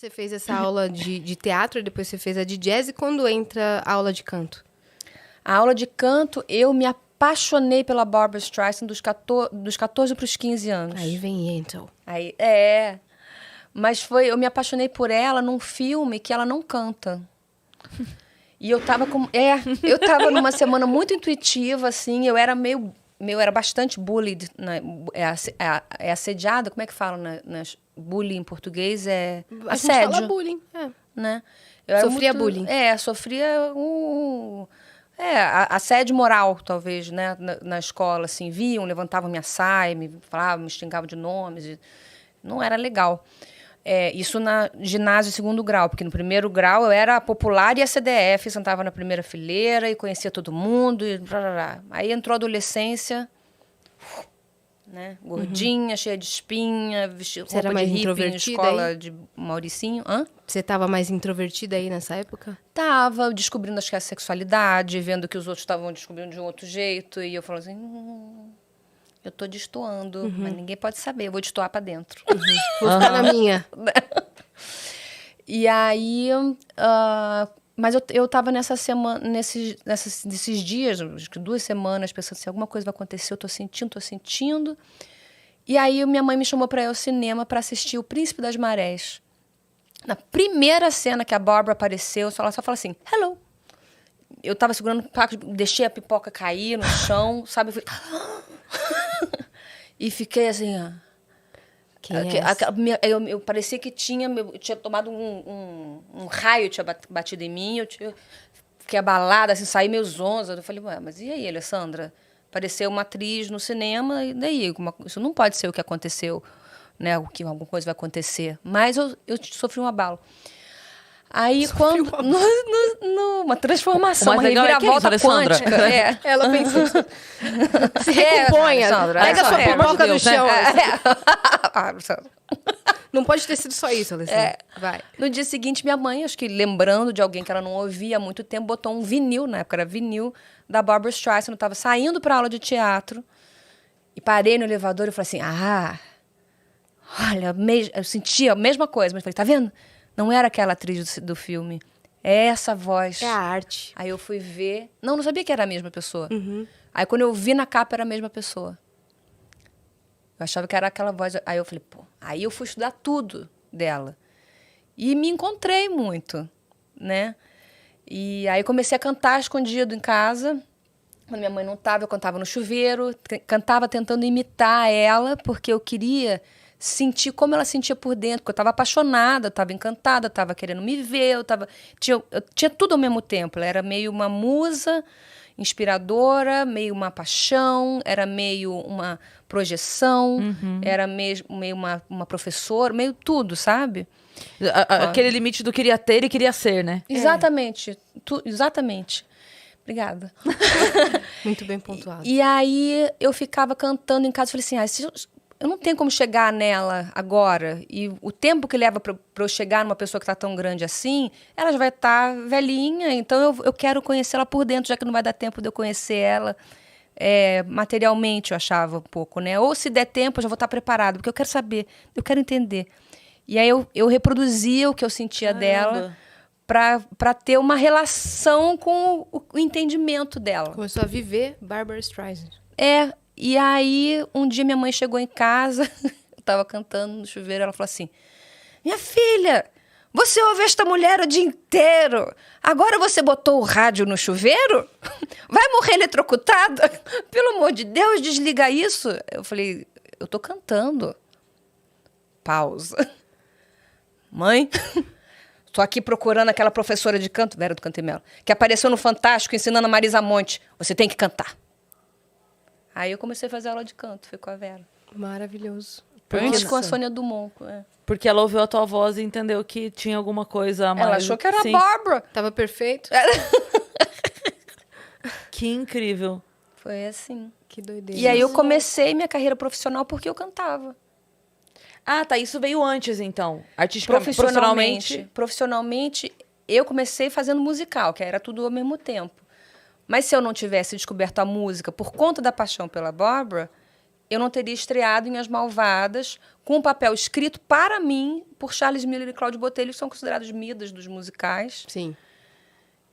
Você fez essa aula de teatro, depois você fez a de jazz, e quando entra a aula de canto? A aula de canto, eu me apaixonei pela Barbra Streisand dos 14 para os 15 anos. Aí vem Angel. Aí, mas eu me apaixonei por ela num filme que ela não canta. E eu tava numa semana muito intuitiva, assim, eu era era bastante bullied, né? Assediada, como é que fala, bullying em português A gente assédio. fala bullying, Né? Sofria bullying. Sofria assédio moral, talvez, né? Na escola, assim, levantavam minha saia, me falavam, me xingavam de nomes, não era legal. Isso na ginásio 2º grau, porque no 1º grau eu era popular e a CDF, sentava na primeira fileira e conhecia todo mundo. Aí entrou a adolescência, né? Gordinha, cheia de espinha, roupa de hippie na escola aí? De Mauricinho. Hã? Você estava mais introvertida aí nessa época? Tava descobrindo, acho que a sexualidade, vendo que os outros estavam descobrindo de um outro jeito. E eu falava assim, eu tô destoando, mas ninguém pode saber, eu vou destoar pra dentro. Vou ficar na minha. E aí, mas eu tava nessa semana, nesses dias, acho que 2 semanas, pensando assim, alguma coisa vai acontecer, eu tô sentindo. E aí minha mãe me chamou pra ir ao cinema pra assistir O Príncipe das Marés. Na primeira cena que a Barbra apareceu, ela só fala assim, hello. Eu tava segurando o paco, deixei a pipoca cair no chão, sabe? Eu e fiquei assim, ó. Eu parecia que tinha tomado um raio, tinha batido em mim, fiquei abalada, assim, saí meio zonza. Eu falei, ué, mas e aí, Alessandra? Apareceu uma atriz no cinema, e daí? Isso não pode ser o que aconteceu, né? O que alguma coisa vai acontecer. Mas eu sofri um abalo. Aí, quando... uma transformação, uma reviravolta quântica. Ela pensou... Se recomponha. Pega sua pipoca do chão. Não pode ter sido só isso, Alessandra. Vai. No dia seguinte, minha mãe, acho que lembrando de alguém que ela não ouvia há muito tempo, botou um vinil, na época era vinil, da Barbra Streisand. Eu estava saindo para aula de teatro e parei no elevador e falei assim, olha, eu sentia a mesma coisa, mas falei, tá vendo? Não era aquela atriz do filme. É essa voz. É a arte. Aí eu fui ver... Não sabia que era a mesma pessoa. Aí quando eu vi na capa, era a mesma pessoa. Eu achava que era aquela voz. Aí eu falei, Aí eu fui estudar tudo dela. E me encontrei muito, né? E aí comecei a cantar escondido em casa. Quando minha mãe não estava, eu cantava no chuveiro. Cantava tentando imitar ela, porque eu queria... sentir como ela sentia por dentro, porque eu estava apaixonada, estava encantada, estava querendo me ver, eu tinha tudo ao mesmo tempo. Ela era meio uma musa inspiradora, meio uma paixão, era meio uma projeção, era meio uma professora, meio tudo, sabe? Aquele limite do queria ter e queria ser, né? Exatamente, exatamente. Obrigada. Muito bem pontuado. E aí eu ficava cantando em casa, falei assim, eu não tenho como chegar nela agora. E o tempo que leva para eu chegar numa pessoa que está tão grande assim, ela já vai estar velhinha. Então, eu quero conhecê-la por dentro, já que não vai dar tempo de eu conhecer ela materialmente, eu achava um pouco, né? Ou se der tempo, eu já vou estar preparada, porque eu quero saber, eu quero entender. E aí, eu reproduzia o que eu sentia dela para ter uma relação com o entendimento dela. Começou a viver Barbra Streisand. E aí, um dia minha mãe chegou em casa, eu estava cantando no chuveiro, ela falou assim, minha filha, você ouve esta mulher o dia inteiro, agora você botou o rádio no chuveiro? Vai morrer eletrocutada? Pelo amor de Deus, desliga isso. Eu falei, eu tô cantando. Pausa. Mãe, tô aqui procurando aquela professora de canto, Vera do Canto e Melo, que apareceu no Fantástico ensinando a Marisa Monte, você tem que cantar. Aí eu comecei a fazer aula de canto, fui com a Vera. Maravilhoso. Antes com a Sônia Dumont. Porque ela ouviu a tua voz e entendeu que tinha alguma coisa a mais. Ela achou que era a Barbra. Tava perfeito. Que incrível. Foi assim. Que doideira. E aí eu comecei minha carreira profissional porque eu cantava. Tá. Isso veio antes, então. Profissionalmente, eu comecei fazendo musical, que era tudo ao mesmo tempo. Mas se eu não tivesse descoberto a música por conta da paixão pela Barbra, eu não teria estreado em As Malvadas com um papel escrito para mim por Charles Miller e Cláudio Botelho, que são considerados midas dos musicais. Sim.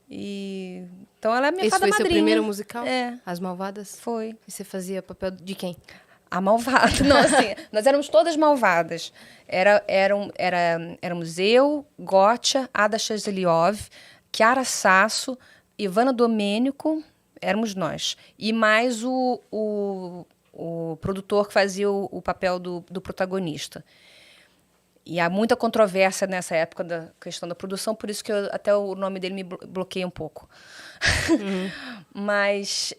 E então ela é a minha Esse fada foi madrinha. seu primeiro musical? É. As Malvadas? Foi. E você fazia papel de quem? A malvada. Não, assim, nós éramos todas malvadas. Éramos eu, Gótia, Ada Chazeliov, Chiara Sasso, Ivana Domênico, éramos nós. E mais o produtor que fazia o papel do protagonista. E há muita controvérsia nessa época da questão da produção, por isso que até o nome dele me bloqueia um pouco. Mas,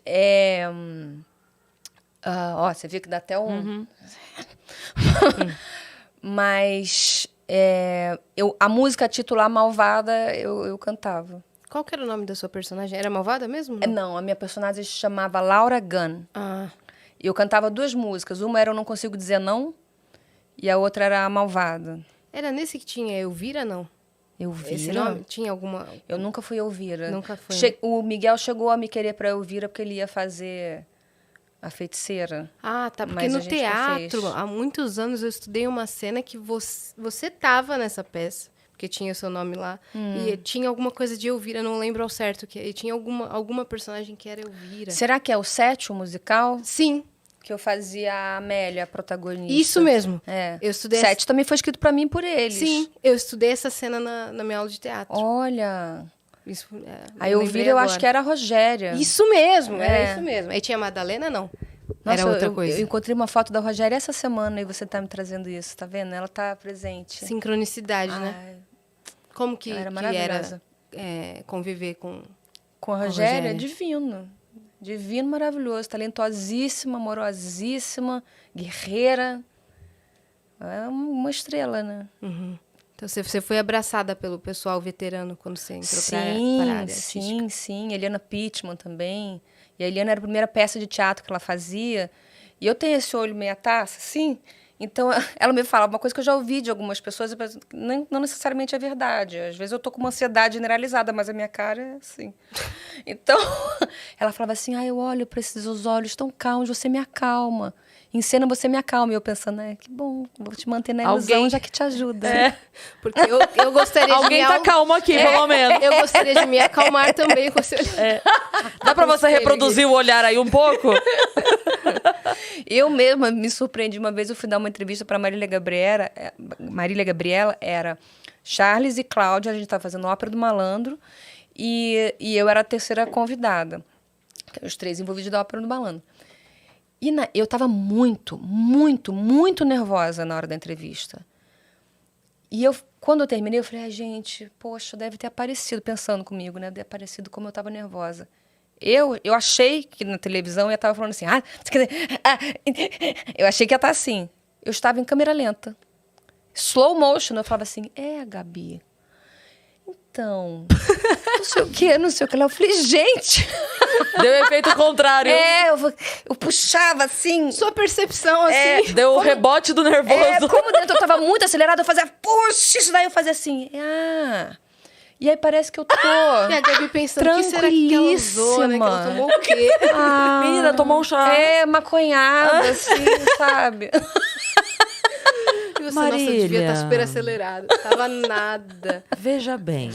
você viu que dá até um... Mas a música titular Malvada eu cantava. Qual que era o nome da sua personagem? Era Malvada mesmo? Não, a minha personagem se chamava Laura Gunn. Ah. Eu cantava 2 músicas. Uma era Eu Não Consigo Dizer Não e a outra era A Malvada. Era nesse que tinha Elvira, não? Elvira? Esse nome? Tinha alguma... Eu nunca fui Elvira. Nunca foi. O Miguel chegou a me querer para Elvira porque ele ia fazer A Feiticeira. Ah, tá. Porque Mas a no gente não teatro, fez. há muitos anos, eu estudei uma cena que você tava nessa peça, porque tinha o seu nome lá, e tinha alguma coisa de Elvira, não lembro ao certo, e tinha alguma personagem que era Elvira. Será que é o 7, o musical? Sim. Que eu fazia a Amélia, a protagonista. Isso mesmo. É. Eu estudei 7 também foi escrito para mim por eles. Sim, eu estudei essa cena na minha aula de teatro. Olha... Isso, a Elvira eu acho que era a Rogéria. Isso mesmo, era É. isso mesmo. Aí tinha a Madalena, não. Nossa, era outra coisa. Eu encontrei uma foto da Rogéria essa semana e você tá me trazendo isso, tá vendo? Ela tá presente. Sincronicidade, né? Ai, Como que ela era que maravilhosa. conviver com Com a Rogéria, divino. Divino, maravilhoso. Talentosíssima, amorosíssima, guerreira. É uma estrela, né? Uhum. Então, você foi abraçada pelo pessoal veterano quando você entrou para a área artística. Sim. Eliana Pittman também. E a Eliana era a primeira peça de teatro que ela fazia. E eu tenho esse olho meia taça, sim. Então, ela me fala uma coisa que eu já ouvi de algumas pessoas, mas não necessariamente é verdade. Às vezes eu tô com uma ansiedade generalizada, mas a minha cara é assim. Então, ela falava assim, eu olho para esses olhos tão calmos, você me acalma. Em cena você me acalma. E eu pensando, que bom, vou te manter na ilusão, já que te ajuda. Porque eu gostaria de Alguém tá calmo aqui, pelo menos. Eu gostaria de me acalmar também com você. Dá pra você reproduzir o olhar aí um pouco? Eu mesma me surpreendi. Uma vez eu fui dar uma entrevista para Marília Gabriela, era Charles e Cláudia, a gente estava fazendo Ópera do Malandro, e eu era a terceira convidada. Os 3 envolvidos da Ópera do Malandro. E eu estava muito, muito, muito nervosa na hora da entrevista. E quando eu terminei, eu falei, gente, poxa, deve ter aparecido, pensando comigo, né? Deve ter aparecido como eu estava nervosa. Eu achei que na televisão eu estava falando assim, eu achei que ia estar assim. Eu estava em câmera lenta. Slow motion, eu falava assim, Gabi, então, não sei o que lá. Eu falei, gente... Deu efeito contrário. Eu puxava assim. Sua percepção, assim. Deu o rebote do nervoso. Como dentro eu tava muito acelerada, eu fazia, puxa, isso daí eu fazia assim. E aí parece que eu tô E a Gabi pensando, o que será que ela usou, né? Que ela tomou o quê? Menina, tomou um chá. Maconhada, assim, sabe? E você, Marília. nossa, devia estar super acelerada. Tava nada. Veja bem.